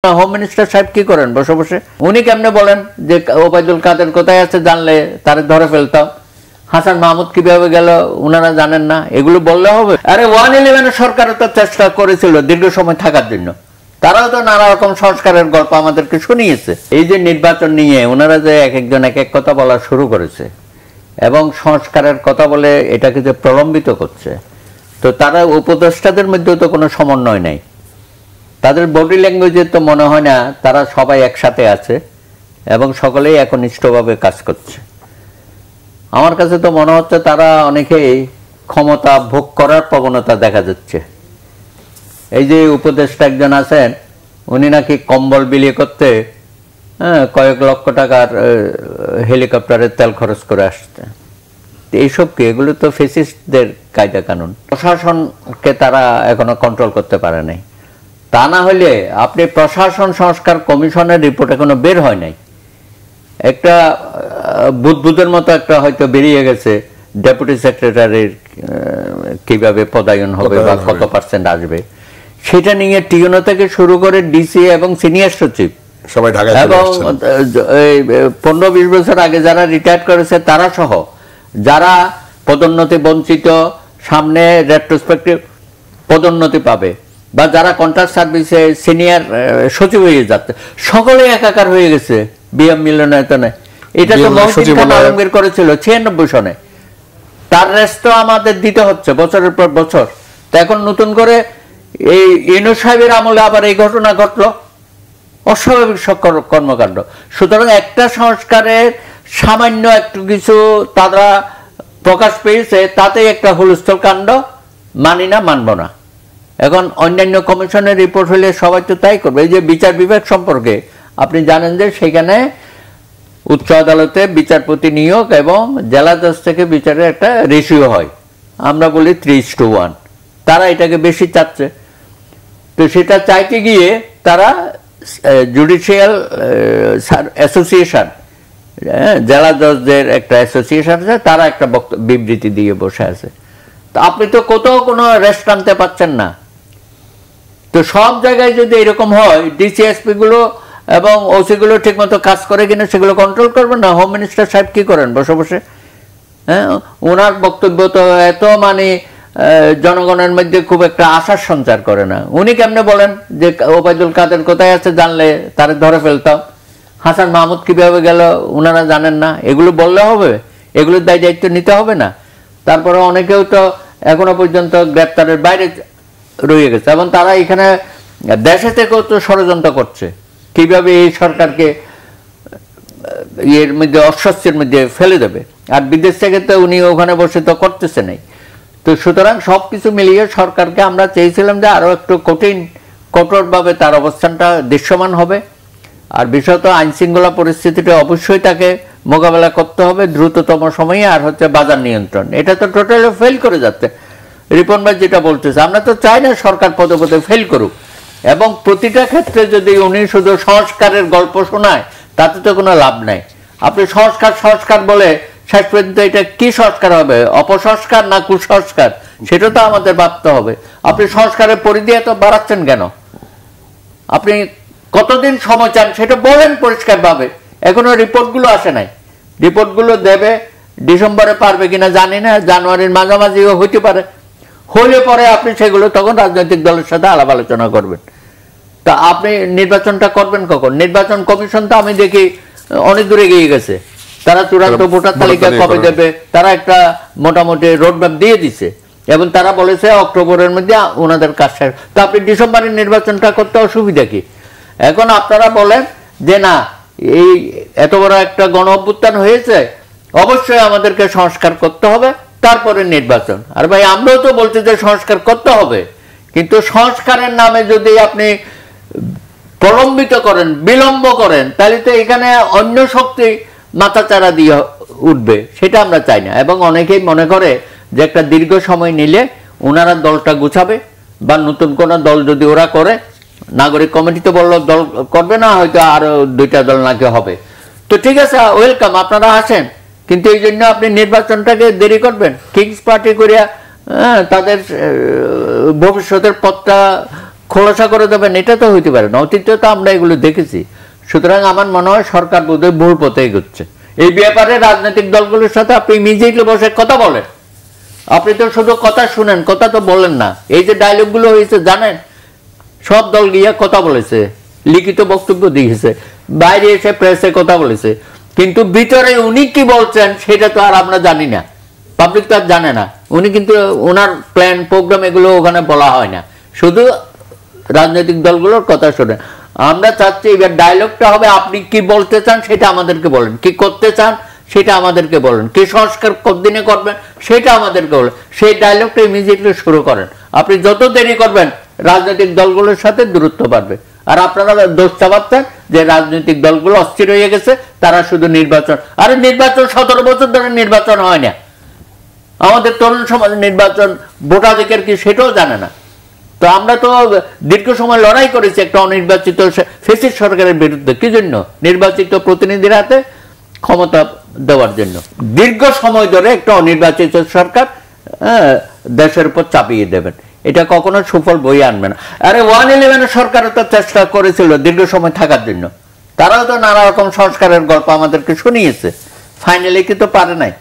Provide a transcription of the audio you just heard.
Home minister সাহেব কি করেন বসে বসে? উনি কেমনে বলেন যে ওবায়দুল কাদের কোথায় আছে, জানলে তারে ধরে ফেলতাম। হাসান মাহমুদ কিভাবে গেল উনারা জানেন না, এগুলো বললে হবে? আরে 111 সরকারও তো চেষ্টা করেছিল দীর্ঘ সময় থাকার জন্য, তারাও তো নানা রকম সংস্কারের গল্প আমাদেরকে শুনিয়েছে। এই যে নির্বাচন নিয়ে ওনারা যে এক একজন এক এক কথা বলা শুরু করেছে এবং সংস্কারের কথা বলে এটাকে যে প্রলম্বিত করছে, তো তারা উপদেষ্টাদের মধ্যেও তো কোনো সমন্বয় নেই। তাদের বডি ল্যাঙ্গুয়েজে তো মনে হয় না তারা সবাই একসাথে আছে এবং সকলেই একনিষ্ঠভাবে কাজ করছে। আমার কাছে তো মনে হচ্ছে তারা অনেকেই ক্ষমতা ভোগ করার প্রবণতা দেখা যাচ্ছে। এই যে উপদেষ্টা একজন আছেন, উনি নাকি কম্বল বিলি করতে কয়েক লক্ষ টাকার হেলিকপ্টারের তেল খরচ করে আসছে। এইসব কি? এগুলো তো ফেসিস্টদের কায়দা কানুন। প্রশাসনকে তারা এখনো কন্ট্রোল করতে পারে নাই। তা না হলে আপনি প্রশাসন সংস্কার কমিশনের রিপোর্ট এখনো বের হয় নাই। একটা বুদবুদের মতো একটা হয়তো বেরিয়ে গেছে, ডেপুটি সেক্রেটারির কিভাবে পদায়ন হবে বা কত পার্সেন্ট আসবে, সেটা নিয়ে টিউনো থেকে শুরু করে ডিসি এবং সিনিয়র সচিব সবাই ঢাকায় এবং 15-20 বছর আগে যারা রিটায়ার করেছে তারা সহ যারা পদোন্নতি বঞ্চিত, সামনে রেট্রোস্পেক্টিভ পদোন্নতি পাবে বা যারা কন্ট্রাক্ট সার্ভিসে সিনিয়র সচিব হয়ে যাচ্ছে, সকলে একাকার হয়ে গেছে বিএম মিলনায়তনে। এটা তো মহসিন খান আলমগীর করেছিল 96 সনে। তার রেস্ট তো আমাদের দিতে হচ্ছে বছরের পর বছর। তো এখন নতুন করে এই ইউনূস সাহেবের আমলে আবার এই ঘটনা ঘটলো, অস্বাভাবিক কর্মকাণ্ড। সুতরাং একটা সংস্কারের সামান্য একটু কিছু তারা প্রকাশ পেয়েছে, তাতে একটা হুলস্থল কাণ্ড, মানি না, মানব না। এখন অন্যান্য কমিশনের রিপোর্ট হলে সবাই তো তাই করবে। এই যে বিচার বিভাগ সম্পর্কে আপনি জানেন যে সেখানে উচ্চ আদালতে বিচারপতি নিয়োগ এবং জেলা জজ থেকে বিচারের একটা রেশিও হয়, আমরা বলি 3:1। তারা এটাকে বেশি চাচ্ছে। তো সেটা চাইতে গিয়ে তারা জুডিশিয়াল অ্যাসোসিয়েশন, জেলা জজদের একটা অ্যাসোসিয়েশন আছে, তারা একটা বিবৃতি দিয়ে বসে আছে। তো আপনি তো কোথাও কোনো রেস্ট আনতে পারছেন না। তো সব জায়গায় যদি এরকম হয়, ডিসিএসপি গুলো এবং ওসি গুলো ঠিক মতো কাজ করে কিনা সেগুলো কন্ট্রোল করবেন না। হোম মিনিস্টার সাহেব কি করেন বসে বসে? ওনার বক্তব্য তো এত মানে জনগণের মধ্যে খুব একটা আশার সঞ্চার করে না। উনি কেমনে বলেন যে ওবায়দুল কাদের কোথায় আছে, জানলে তারে ধরে ফেলতাম। হাসান মাহমুদ কিভাবে গেল উনারা জানেন না, এগুলো বললে হবে? এগুলোর দায়িত্ব নিতে হবে না? তারপরে অনেকেও তো এখনো পর্যন্ত গ্রেপ্তারের বাইরে রয়ে গেছে এবং তারা এখানে দেশে থেকেও তো ষড়যন্ত্র করছে কিভাবে এই সরকারকে এর মধ্যে অস্বস্তির মধ্যে ফেলে দেবে। আর বিদেশ থেকে তো উনি ওখানে বসে তো করতেছে নাই। তো সুতরাং সবকিছু মিলিয়ে সরকারকে আমরা চেয়েছিলাম যে আরো একটু কঠোরভাবে তার অবস্থানটা দৃশ্যমান হবে। আর বিশেষত আইন শৃঙ্খলা পরিস্থিতিটা অবশ্যই তাকে মোকাবেলা করতে হবে দ্রুততম সময়ে। আর হচ্ছে বাজার নিয়ন্ত্রণ, এটা তো টোটালি ফেল করে যাচ্ছে। রিপন ভাই যেটা বলতেছে, আমরা তো চাই না সরকার পদে পদে ফেল করুক, এবং প্রতিটা ক্ষেত্রে যদি উনি শুধু সংস্কারের গল্প শোনায় তাতে তো কোনো লাভ নাই। আপনি সংস্কার বলে শেষ পর্যন্ত এটা কি সংস্কার হবে? অপসংস্কার না কুসংস্কার, সেটা তো আমাদের ভাবতে হবে। আপনি সংস্কারের পরিধি এত বাড়াচ্ছেন কেন? আপনি কতদিন সময় চান সেটা বলেন পরিষ্কারভাবে। এখনো রিপোর্টগুলো আসে নাই, রিপোর্টগুলো দেবে ডিসেম্বরে, পারবে কিনা জানি না, জানুয়ারির মাঝামাঝিও হইতে পারে। হলে পরে আপনি সেগুলো তখন রাজনৈতিক দলের সাথে আলাপ আলোচনা করবেন। তা আপনি নির্বাচনটা করবেন কখন? নির্বাচন কমিশন তো আমি দেখি অনেক দূরে গিয়ে গেছে। তারা চূড়ান্ত ভোটার তালিকা কবে দেবে তারা একটা মোটামুটি রোডম্যাপ দিয়ে দিছে এবং তারা বলেছে অক্টোবরের মধ্যে ওনাদের কাজ শেষ। তো আপনি ডিসেম্বরের নির্বাচনটা করতে অসুবিধা কি? এখন আপনারা বলেন যে না, এই এত বড় একটা গণ অভ্যুত্থান হয়েছে, অবশ্যই আমাদেরকে সংস্কার করতে হবে, তারপরে নির্বাচন। আর ভাই আমরাও তো বলছি যে সংস্কার করতে হবে, কিন্তু সংস্কারের নামে যদি আপনি প্রলম্বিত করেন, বিলম্ব করেন, তাহলে তো এখানে অন্য শক্তি মাথাচাড়া দিয়ে উঠবে, সেটা আমরা চাই না। এবং অনেকেই মনে করে যে একটা দীর্ঘ সময় নিলে ওনারা দলটা গুছাবে, বা নতুন কোন দল যদি ওরা করে, নাগরিক কমিটি তো বললো দল করবে না, হয়তো আরো 2টা দল নাকি হবে। তো ঠিক আছে, ওয়েলকাম, আপনারা আসেন, কিন্তু এই জন্য আপনি নির্বাচনটাকে দেরি করবেন? কিংস পার্টি করিয়া তাদের ভবিষ্যতের পথটা খোলাসা করে দেবেন, এটা তো হইতে পারে না। অতীতে তো আমরা এগুলো দেখেছি। সুতরাং আমার মনে হয় সরকার বোধহয় ভুল পথে এগোচ্ছে। এই ব্যাপারে রাজনৈতিক দলগুলোর সাথে আপনি ইমিডিয়েটলি বসে কথা বলেন। আপনি তো শুধু কথা শুনেন, কথা তো বলেন না। এই যে ডায়লগগুলো হয়েছে জানেন, সব দল গিয়ে কথা বলেছে, লিখিত বক্তব্য দিয়েছে, বাইরে এসে প্রেসে কথা বলেছে, কিন্তু ভিতরে উনি কি বলছেন সেটা তো আর আমরা জানি না, পাবলিক তো আর জানে না। উনি কিন্তু ওনার প্ল্যান প্রোগ্রাম এগুলো ওখানে বলা হয় না, শুধু রাজনৈতিক দলগুলোর কথা শোনেন। আমরা চাচ্ছি এবার ডায়লগটা হবে আপনি কি বলতে চান সেটা আমাদেরকে বলেন, কি করতে চান সেটা আমাদেরকে বলেন, কি সংস্কার কতদিনে করবেন সেটা আমাদেরকে বলেন। সেই ডায়লগটা ইমিডিয়েটলি শুরু করেন। আপনি যত দেরি করবেন রাজনৈতিক দলগুলোর সাথে দূরত্ব বাড়বে। আর আপনারা দোষ চাপাচ্ছেন যে রাজনৈতিক দলগুলো অস্থির হয়ে গেছে, তারা শুধু নির্বাচন। আরে নির্বাচন 17 বছর ধরে নির্বাচন হয় না। আমাদের তরুণ সমাজ নির্বাচন ভোটাধিকার কি সেটাও জানে না। তো আমরা তো দীর্ঘ সময় লড়াই করেছি একটা অনির্বাচিত ফ্যাসিস্ট সরকারের বিরুদ্ধে। কি জন্য? নির্বাচিত প্রতিনিধির হাতে ক্ষমতা দেওয়ার জন্য। দীর্ঘ সময় ধরে একটা অনির্বাচিত সরকার দেশের উপর চাপিয়ে দেবেন, এটা কখনো সুফল বই আনবে না। আরে 111 সরকারও তো চেষ্টা করেছিল দীর্ঘ সময় থাকার জন্য, তারাও তো নানা রকম সংস্কারের গল্প আমাদেরকে শুনিয়েছে, ফাইনালি কিন্তু পারে নাই।